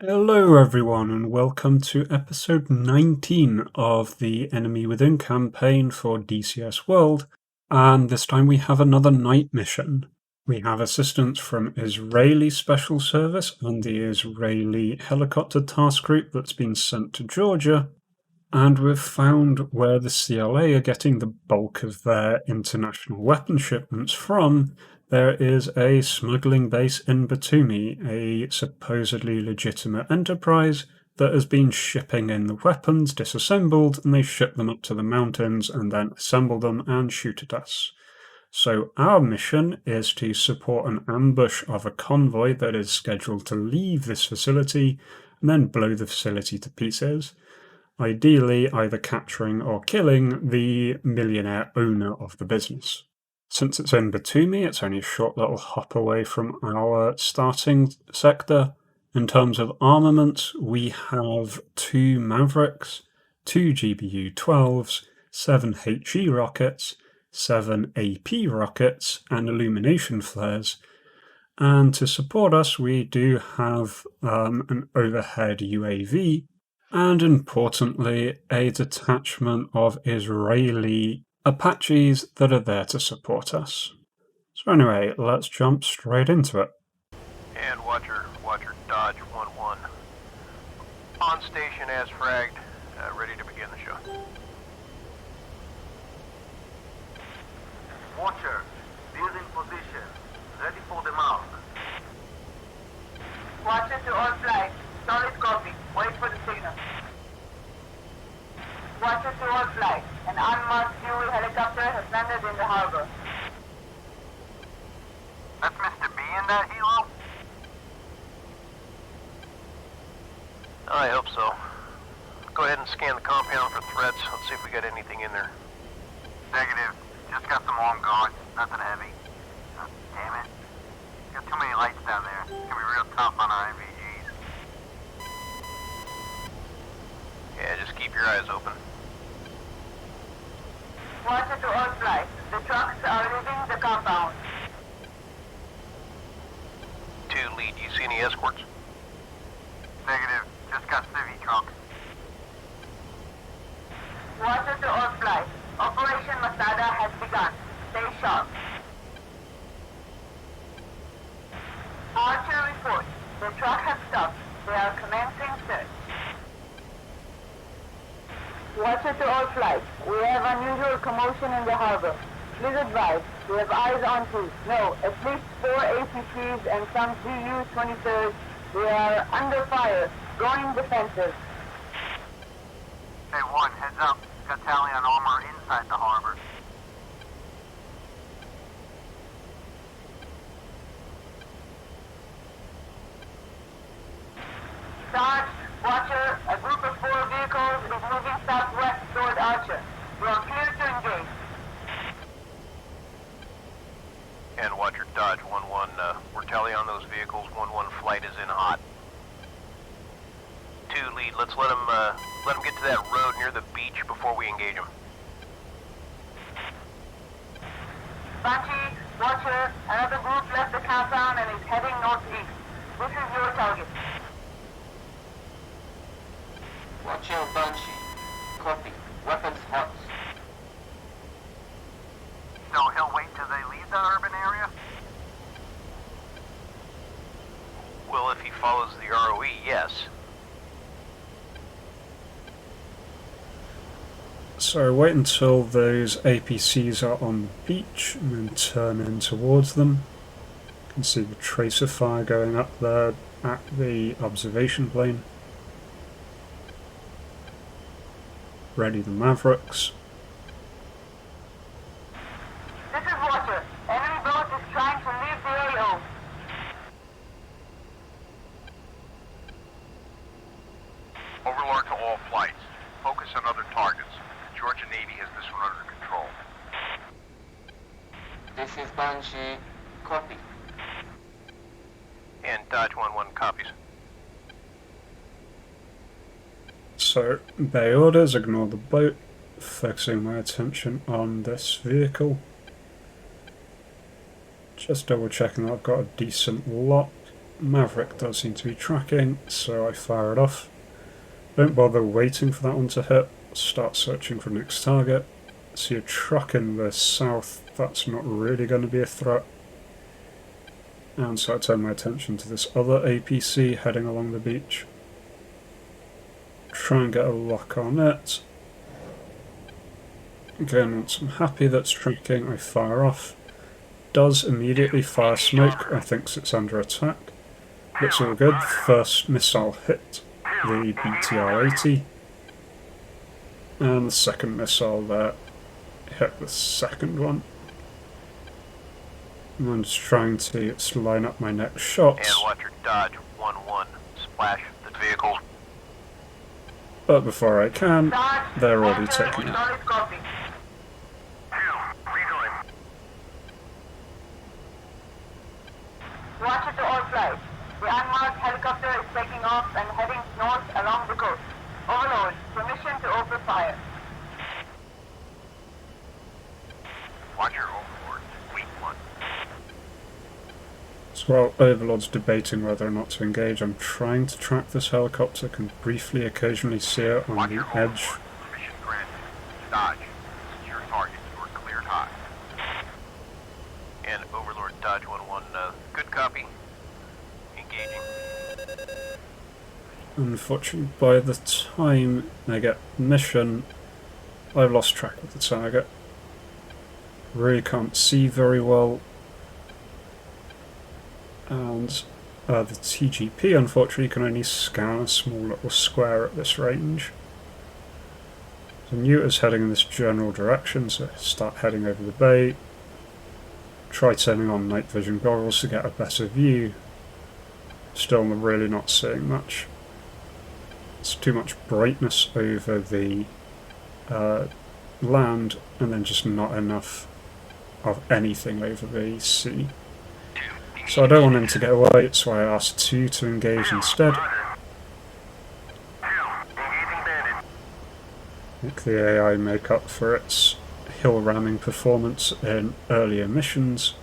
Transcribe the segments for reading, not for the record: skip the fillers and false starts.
Hello, everyone, and welcome to episode 19 of the Enemy Within campaign for DCS World. And this time we have another night mission. We have assistance from Israeli Special Service and the Israeli Helicopter Task Group that's been sent to Georgia. And we've found where the CLA are getting the bulk of their international weapon shipments from. There is a smuggling base in Batumi, a supposedly legitimate enterprise that has been shipping in the weapons disassembled, and they ship them up to the mountains and then assemble them and shoot at us. So our mission is to support an ambush of a convoy that is scheduled to leave this facility and then blow the facility to pieces, ideally either capturing or killing the millionaire owner of the business. Since it's in Batumi, it's only a short little hop away from our starting sector. In terms of armament, we have 2 Mavericks, 2 GBU-12s, 7 HE rockets, 7 AP rockets, and illumination flares. And to support us, we do have an overhead UAV, and importantly, a detachment of Israeli Apaches that are there to support us. So anyway, let's jump straight into it. And Watcher, Dodge 1-1. On station as fragged, ready to begin the show. Watcher, build in position, ready for the mark. Watcher to all flights, solid copy, wait for the signal. Watcher to all flights, an unmarked Huey helicopter has landed in the harbor. That's Mr. B in that helo? I hope so. Go ahead and scan the compound for threats. Let's see if we got anything in there. Negative. Just got some long guards. Nothing heavy. Oh, damn it. Got too many lights down there. It's gonna be real tough on our APCs. Yeah, just keep your eyes open. Watcher to all flights, the trucks are leaving the compound. 2 lead, you see any escorts? Negative. Just got civvy trucks. Watcher to all flights, Operation Masada has begun. Stay sharp. Archer reports, the truck has stopped. They are commencing search. Watcher to all flights, we have unusual commotion in the harbor. Please advise, we have eyes on 2. No, at least 4 APCs and some GU-23s. We are under fire, going defensive. Hey, 1, heads up. Got tally on armor inside the harbor. Dodge, Watcher, a group of 4 vehicles is moving southwest toward Archer. You are clear to engage. And Watcher, Dodge 1-1, we're tally on those vehicles. 1-1 flight is in hot. 2 lead, let's let them get to that road near the beach before we engage them. Banshee, Watcher, another group left the compound and is heading northeast. This is your target. Watcher Banshee. Copy. Weapons hot. So he'll wait till they leave the urban area? Well, if he follows the ROE, yes. So wait until those APCs are on the beach and then turn in towards them. You can see the tracer fire going up there at the observation plane. Ready the Mavericks. This is Watcher. Enemy boat is trying to leave the AO. Overlord to all flights. Focus on other targets. The Georgia Navy has this one under control. This is Banshee. Copy. And Dodge 1-1 copies. So, bay orders, ignore the boat, focusing my attention on this vehicle. Just double checking that I've got a decent lock. Maverick does seem to be tracking, so I fire it off. Don't bother waiting for that one to hit, start searching for the next target. See a truck in the south, that's not really going to be a threat. And so I turn my attention to this other APC heading along the beach. Try and get a lock on it. Again, once I'm happy that's tracking, I fire off. Does immediately fire smoke, I think it's under attack. Looks all good. First missile hit the BTR-80. And the second missile there hit the second one. And I'm just trying to line up my next shots. And watch your Dodge 1-1 splash the vehicle. But before I can, they're already taking it. Watch it to all flights. The unmarked helicopter is taking off and heading north along the coast. Overlord, permission to open fire. Watch your overlord. Weak one. So while Overlord's debating whether or not to engage, I'm trying to track this helicopter, can briefly occasionally see it on Watch the your edge. overlord. Permission granted. Dodge. This is your target. You are cleared hot. And Overlord Dodge 1-1, good copy. Engaging. Unfortunately, by the time I get mission, I've lost track of the target. Really can't see very well. And the TGP, unfortunately, can only scan a small little square at this range. So Newt heading in this general direction, so start heading over the bay. Try turning on night vision goggles to get a better view. Still really not seeing much. It's too much brightness over the land, and then just not enough of anything over the sea. So I don't want him to get away, so I asked 2 to engage instead. Make the AI make up for its hill ramming performance in earlier missions.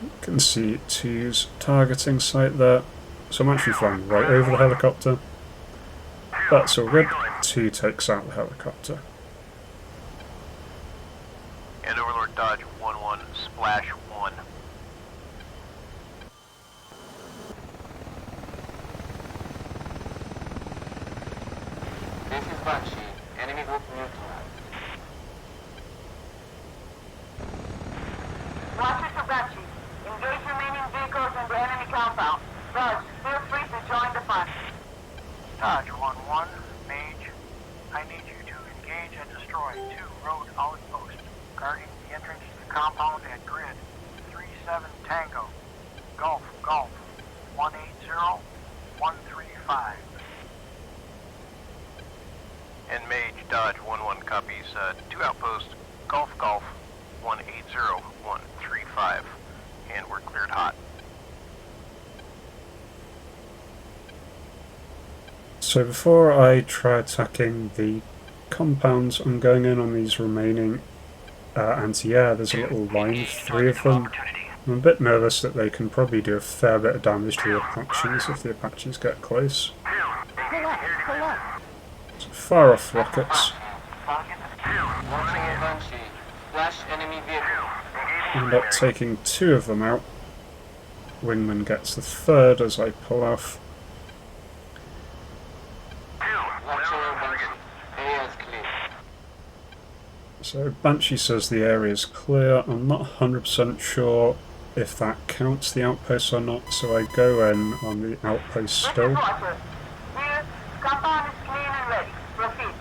You can see 2's targeting site there. So I'm actually flying right over the helicopter. That's all good. 2 takes out the helicopter. And Overlord Dodge 1-1 splash 1. This is Banshee. Enemy group neutralized. Watch it to Batumi. Engage remaining vehicles in the enemy compound. Dodge, feel free to join the fun. Dodge 1-1, Mage. I need you to engage and destroy 2 road outposts guarding the entrance to the compound at grid 37 Tango. Golf, 180-135. And Mage Dodge 1-1 copies 2 outposts, Golf, 180-135. And we're cleared hot. So before I try attacking the compounds, I'm going in on these remaining anti-air. There's a little line of 3 of them. I'm a bit nervous that they can probably do a fair bit of damage to the Apaches if the Apaches get close. So fire off rockets. Banshee. Flash enemy vehicle. End up taking 2 of them out. Wingman gets the 3rd as I pull off. Watch your Banshee. Area is clear. So Banshee says the area is clear. I'm not 100% sure if that counts the outpost or not, so I go in on the outpost still. Watcher. Here, compound is clean and ready. Proceed.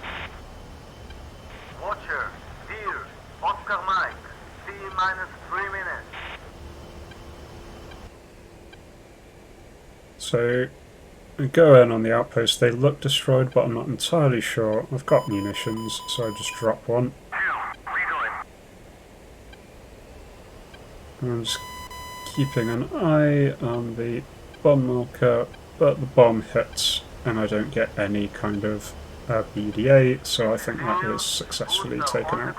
Watcher, here, Oscar Mike, T-3 minutes. So I go in on the outpost. They look destroyed, but I'm not entirely sure. I've got munitions, so I just drop one. I'm just keeping an eye on the bomb marker, but the bomb hits and I don't get any kind of BDA, so I think that is successfully taken out.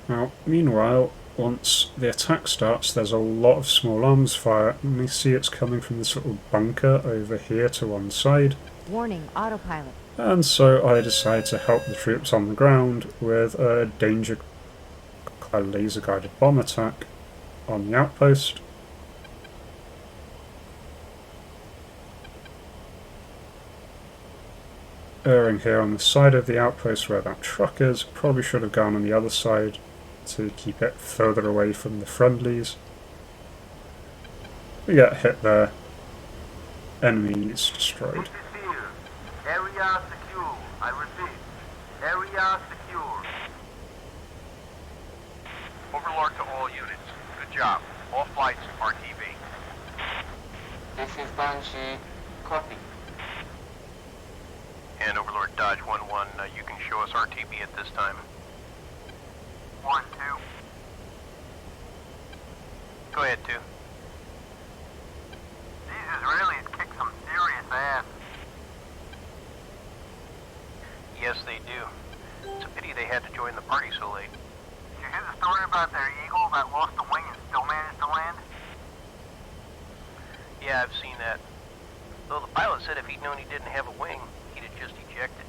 Now, meanwhile, once the attack starts, there's a lot of small arms fire, and we see it's coming from this little bunker over here to one side. Warning, autopilot. And so I decide to help the troops on the ground with a laser-guided bomb attack on the outpost. Erring here on the side of the outpost where that truck is. Probably should have gone on the other side to keep it further away from the friendlies. We get hit there. Enemies destroyed. Area secure. I repeat, area secure. Overlord to all units. Good job. All flights RTV. This is Banshee. Copy. And Overlord Dodge 1-1, you can show us RTB at this time. 1-2. Go ahead, 2. These Israelis kick some serious ass. Yes, they do. It's a pity they had to join the party so late. Did you hear the story about their eagle that lost the wing and still managed to land? Yeah, I've seen that. Though the pilot said if he'd known he didn't have a wing, he'd have just ejected.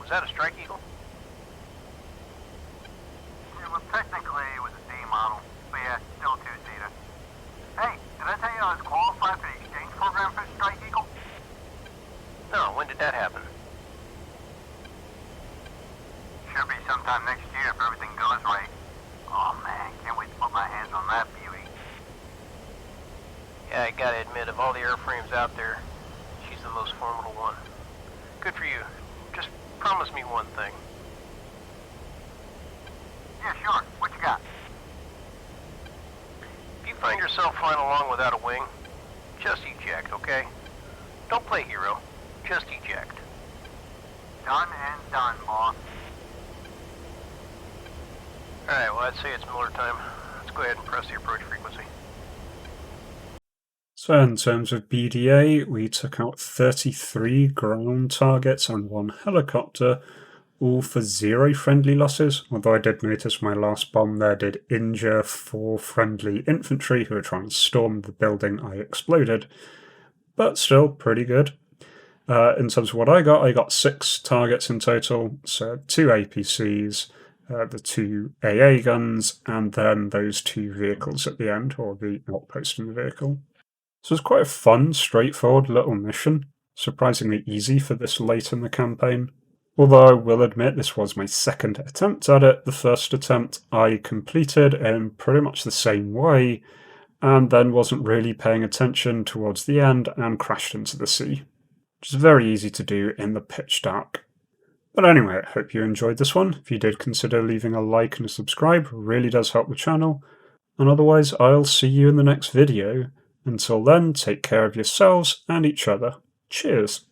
Was that a Strike Eagle? Yeah, well, technically it was a D model, but yeah, still two-seater. Hey, did I tell you I was qualified for the exchange program for Strike Eagle? No, when did that happen? Should be sometime next year if everything goes right. Oh man, can't wait to put my hands on that beauty. Yeah, I gotta admit, of all the airframes out there, she's the most formidable one. Good for you. Just promise me one thing. Yeah, sure. What you got? If you find yourself flying along without a wing, just eject, okay? Don't play hero. Just eject. Done and done, boss. Alright, well, I'd say it's Miller time. Let's go ahead and press the approach frequency. So in terms of BDA, we took out 33 ground targets and 1 helicopter, all for 0 friendly losses, although I did notice my last bomb there did injure 4 friendly infantry who were trying to storm the building I exploded, but still pretty good. In terms of what I got 6 targets in total, so 2 APCs, the 2 AA guns, and then those 2 vehicles at the end, or the outpost in the vehicle. So it's quite a fun, straightforward little mission, surprisingly easy for this late in the campaign. Although I will admit this was my second attempt at it, the first attempt I completed in pretty much the same way, and then wasn't really paying attention towards the end and crashed into the sea, which is very easy to do in the pitch dark. But anyway, I hope you enjoyed this one. If you did, consider leaving a like and a subscribe, it really does help the channel. And otherwise, I'll see you in the next video. Until then, take care of yourselves and each other. Cheers!